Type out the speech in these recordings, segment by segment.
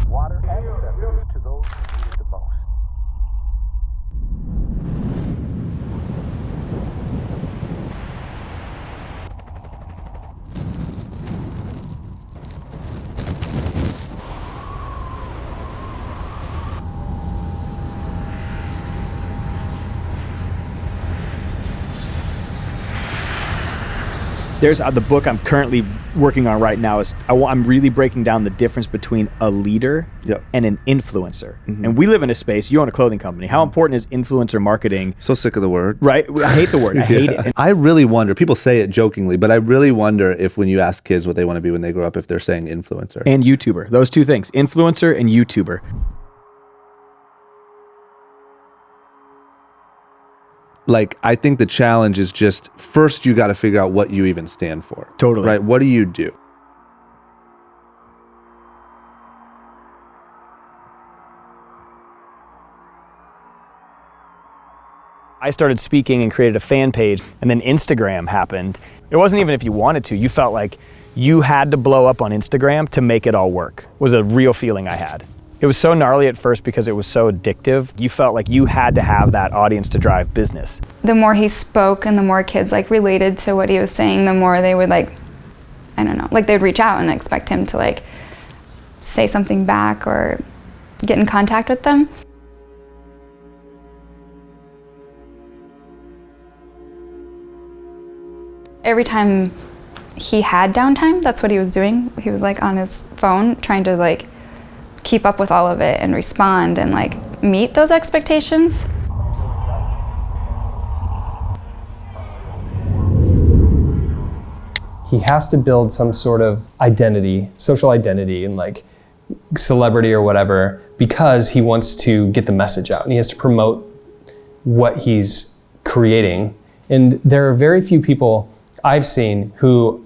Water accesses to those who need it the most. There's the book I'm currently working on right now is I'm really breaking down the difference between a leader and an influencer. And we live in a space, you own a clothing company. How important is influencer marketing? So sick of the word. Right? I hate the word. I hate it. I really wonder, people say it jokingly, but I really wonder if when you ask kids what they want to be when they grow up, if they're saying influencer. And YouTuber. Those two things. Influencer and YouTuber. Like, I think the challenge is just, first you got to figure out what you even stand for. Totally. Right? What do you do? I started speaking and created a fan page, and then Instagram happened. It wasn't even if you wanted to. You felt like you had to blow up on Instagram to make it all work, was a real feeling I had. It was so gnarly at first because it was so addictive. You felt like you had to have that audience to drive business. The more he spoke and the more kids like related to what he was saying, the more they would like, I don't know, like they'd reach out and expect him to like say something back or get in contact with them. Every time he had downtime, that's what he was doing. He was like on his phone trying to like keep up with all of it and respond and like meet those expectations. He has to build some sort of identity, social identity, and like celebrity or whatever, because he wants to get the message out and he has to promote what he's creating. And there are very few people I've seen who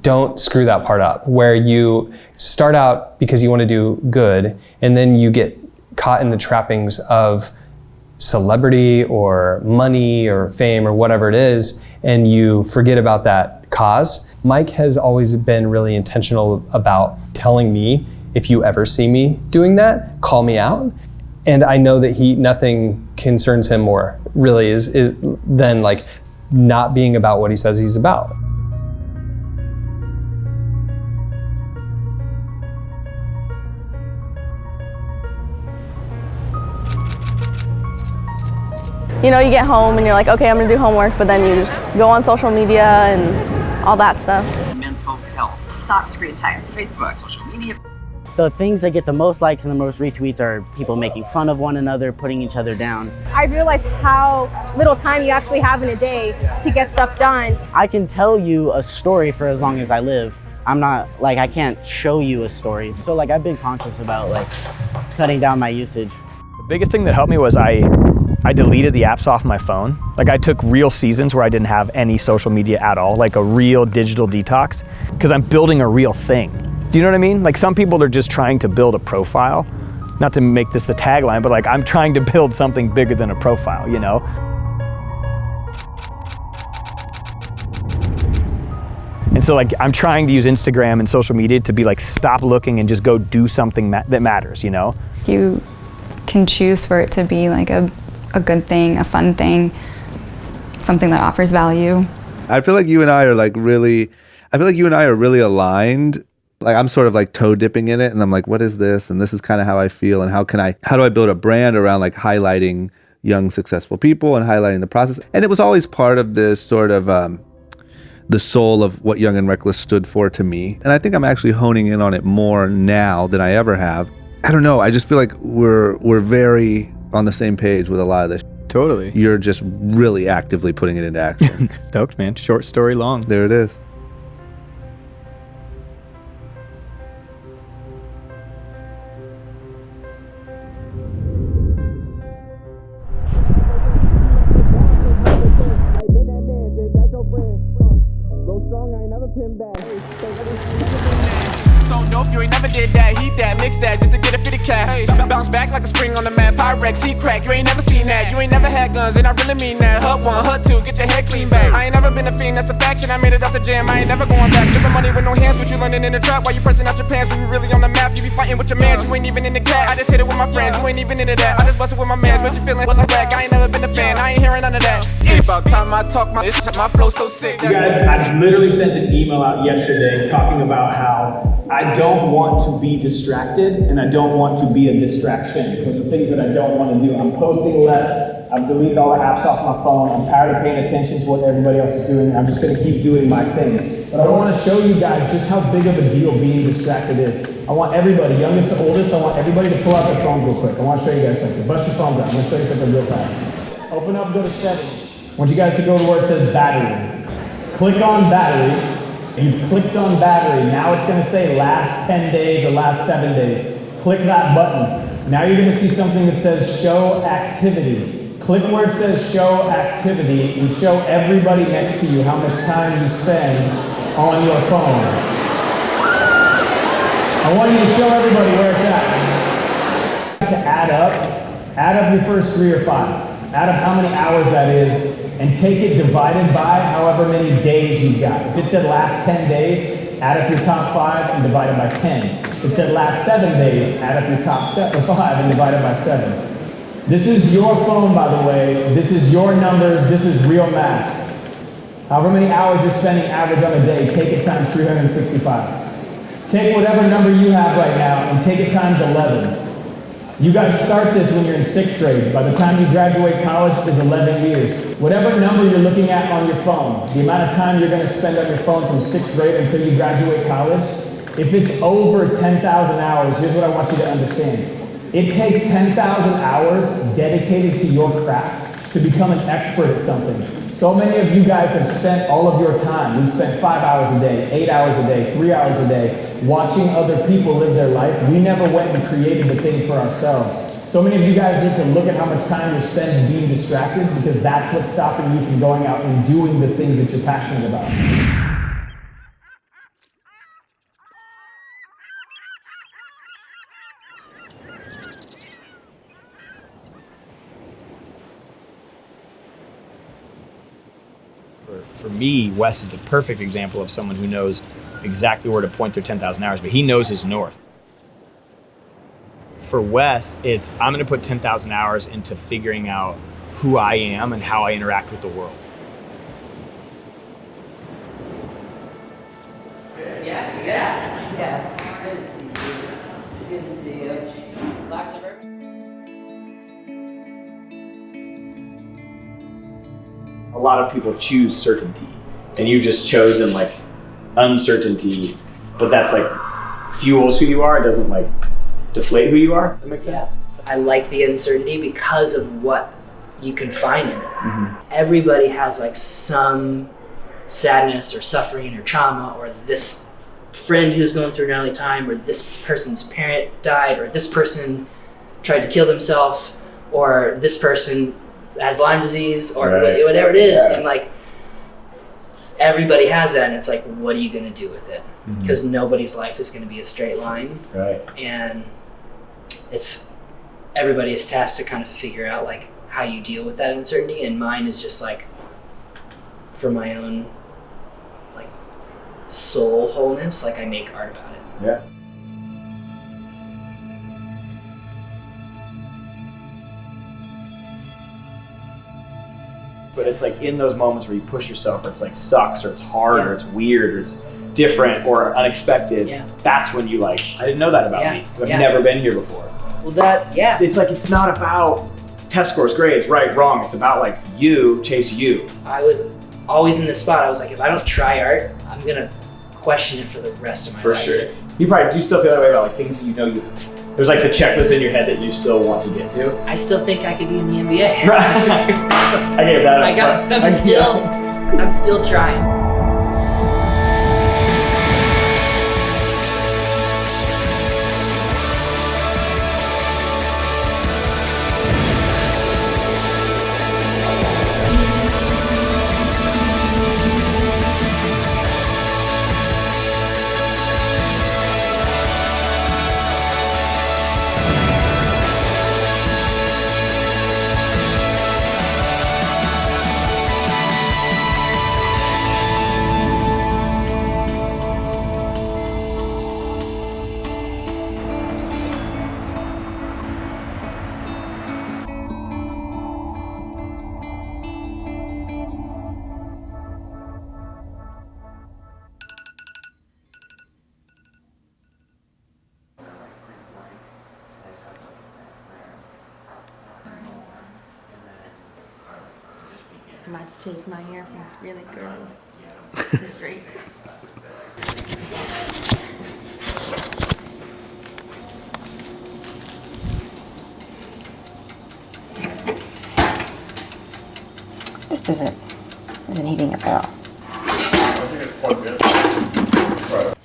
don't screw that part up, where you start out because you want to do good and then you get caught in the trappings of celebrity or money or fame or whatever it is, and you forget about that cause. Mike has always been really intentional about telling me, if you ever see me doing that, call me out. And I know that nothing concerns him more really is than like not being about what he says he's about. You know, you get home and you're like, okay, I'm gonna do homework, but then you just go on social media and all that stuff. Mental health. Stop screen time. Facebook, social media. The things that get the most likes and the most retweets are people making fun of one another, putting each other down. I realized how little time you actually have in a day to get stuff done. I can tell you a story for as long as I live. I'm not, like, I can't show you a story. So like, I've been conscious about like cutting down my usage. The biggest thing that helped me was I deleted the apps off my phone. Like I took real seasons where I didn't have any social media at all, like a real digital detox, because I'm building a real thing. Do you know what I mean? Like some people are just trying to build a profile, not to make this the tagline, but like I'm trying to build something bigger than a profile, you know? And so like I'm trying to use Instagram and social media to be like, stop looking and just go do something that matters, you know? You can choose for it to be like a good thing, a fun thing, something that offers value. I feel like you and I are like really aligned. Like I'm sort of like toe dipping in it and I'm like, what is this? And this is kind of how I feel. And how do I build a brand around like highlighting young successful people and highlighting the process? And it was always part of this sort of the soul of what Young and Reckless stood for to me. And I think I'm actually honing in on it more now than I ever have. I don't know. I just feel like we're very on the same page with a lot of this. Totally. You're just really actively putting it into action. Stoked, man. Short story long. There it is. so dope, you ain't never did that. Heat that, mix that, just to get a fitted cat. Hey, bounce back like a spring on the map. Pyrex, heat crack, you ain't never seen that. You ain't never had guns, and I really mean that. Hut 1, hut 2, get your head clean back. I ain't never been a fiend, that's a faction. I made it off the jam, I ain't never going back. Flipping money with no hands, but you learning in the trap. While you pressing out your pants, when you really on the map. You be fighting with your mans, you ain't even in the cat. I just hit it with my friends, you ain't even into that. I just busted with my mans, but you feeling what I'm back. I ain't never been a fan, I ain't hearing none of that. It's about time I talk, my flow so sick. You guys, I literally sent an email out yesterday talking about how I don't want to be distracted and I don't want to be a distraction. Those are things that I don't want to do. I'm posting less. I've deleted all the apps off my phone. I'm tired of paying attention to what everybody else is doing. I'm just going to keep doing my thing. But I want to show you guys just how big of a deal being distracted is. I want everybody, youngest to oldest, I want everybody to pull out their phones real quick. I want to show you guys something. Bust your phones out. I'm going to show you something real fast. Open up, go to settings. I want you guys to go to where it says battery. Click on battery. You've clicked on battery. Now it's going to say last 10 days or last 7 days. Click that button. Now you're going to see something that says show activity. Click where it says show activity and show everybody next to you how much time you spend on your phone. I want you to show everybody where it's at. To add up your first 3 or 5. Add up how many hours that is and take it divided by however many days you've got. If it said last 10 days, add up your top 5 and divide it by 10. If it said last 7 days, add up your top 5 and divide it by 7. This is your phone, by the way. This is your numbers. This is real math. However many hours you're spending average on a day, take it times 365. Take whatever number you have right now and take it times 11. You guys start this when you're in 6th grade. By the time you graduate college is 11 years. Whatever number you're looking at on your phone, the amount of time you're going to spend on your phone from 6th grade until you graduate college, if it's over 10,000 hours, here's what I want you to understand. It takes 10,000 hours dedicated to your craft to become an expert at something. So many of you guys have spent all of your time. We've spent 5 hours a day, 8 hours a day, 3 hours a day, watching other people live their life. We never went and created the thing for ourselves. So many of you guys need to look at how much time you're spending being distracted because that's what's stopping you from going out and doing the things that you're passionate about. For me, Wes is the perfect example of someone who knows exactly where to point their 10,000 hours, but he knows his north. For Wes, it's I'm going to put 10,000 hours into figuring out who I am and how I interact with the world. Yeah. Yes. Good to see you. Black Suburban. A lot of people choose certainty, and you've just chosen like uncertainty, but that's like fuels who you are. It doesn't like deflate who you are. That makes sense? Yeah. I like the uncertainty because of what you can find in it. Mm-hmm. Everybody has like some sadness or suffering or trauma, or this friend who's going through an early time, or this person's parent died, or this person tried to kill themselves, or this person has Lyme disease, or whatever it is. Yeah. And like everybody has that, and it's like, what are you going to do with it? Because nobody's life is going to be a straight line. Right. And it's everybody is tasked to kind of figure out like how you deal with that uncertainty, and mine is just like for my own like soul wholeness, like I make art about it. Yeah. But it's like in those moments where you push yourself, it's like sucks, or it's hard, or it's weird, or it's different, or unexpected. Yeah. That's when you like, I didn't know that about me. I've never been here before. Well, that, It's like, it's not about test scores, grades, right, wrong. It's about like you chase you. I was always in this spot. I was like, if I don't try art, I'm gonna question it for the rest of my life. For sure. You probably do still feel that way about like things that you know you. There's like the checklist in your head that you still want to get to. I still think I could be in the NBA. I gave that up. I'm still trying. I'm about to change my hair from really curly to straight. This isn't heating up at all. I think it's quite good. Right.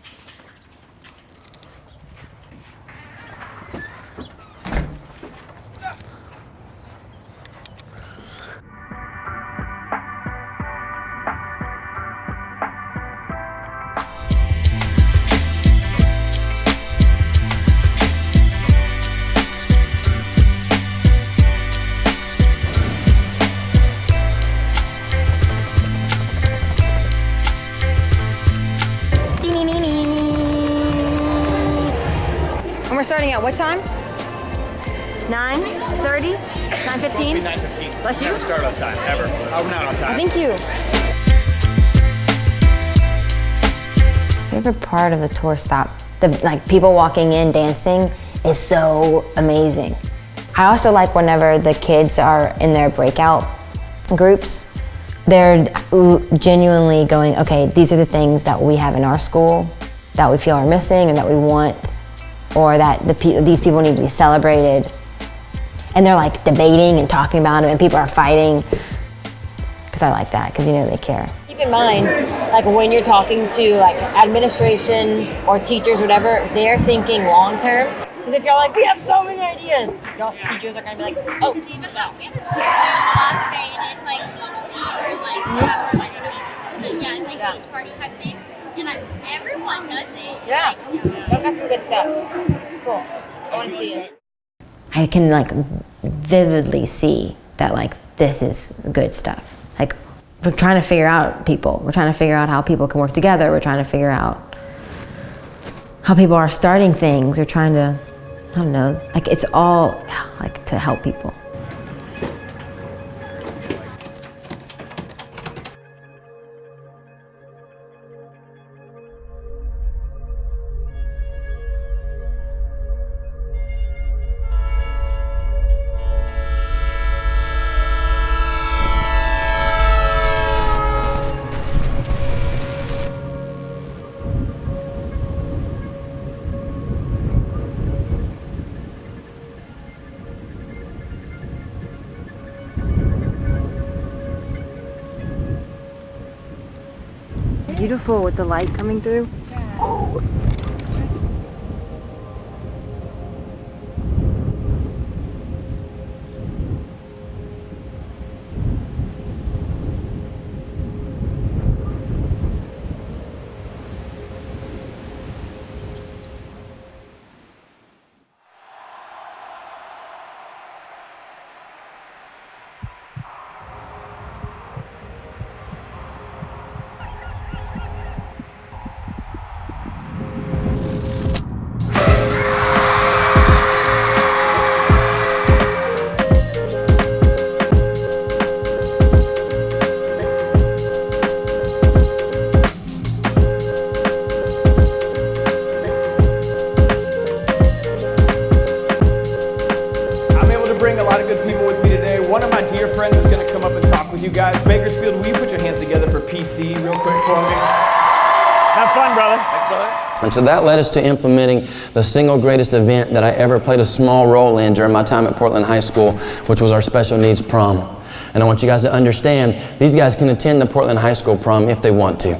And we're starting at what time? 9:30? 9:15? 9:15. Bless you. Never start on time, ever. I'm not on time. Thank you. Favorite part of the tour stop, the people walking in dancing is so amazing. I also like whenever the kids are in their breakout groups, they're genuinely going, okay, these are the things that we have in our school that we feel are missing and that we want, or that these people need to be celebrated. And they're like debating and talking about it, and people are fighting, because I like that, because you know they care. Keep in mind, like when you're talking to like administration or teachers, whatever, they're thinking long term. Because if you're like, we have so many ideas, y'all teachers are gonna be like, oh. We have a sport day on the last day, and it's like beach theme or like summer, like beach. So yeah, it's like beach party type thing, and everyone does it. Yeah, y'all got some good stuff. Cool. I want to see it. I can like vividly see that like this is good stuff. Like we're trying to figure out people. We're trying to figure out how people can work together. We're trying to figure out how people are starting things. We're trying to, I don't know, like it's all like to help people. Beautiful with the light coming through. Oh. You guys, Bakersfield, will you put your hands together for PC real quick for me? Have fun, brother. Thanks, brother. And so that led us to implementing the single greatest event that I ever played a small role in during my time at Portland High School, which was our special needs prom. And I want you guys to understand, these guys can attend the Portland High School prom if they want to.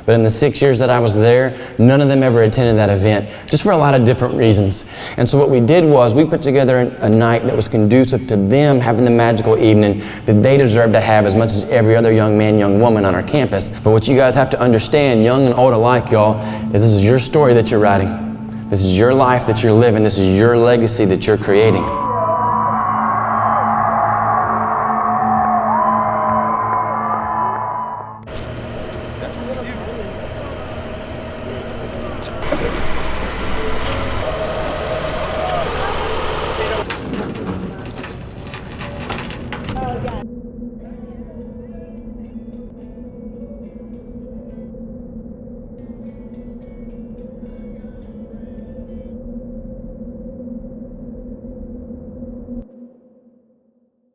But in the 6 years that I was there, none of them ever attended that event, just for a lot of different reasons. And so what we did was we put together a night that was conducive to them having the magical evening that they deserve to have as much as every other young man, young woman on our campus. But what you guys have to understand, young and old alike, y'all, is this is your story that you're writing. This is your life that you're living. This is your legacy that you're creating.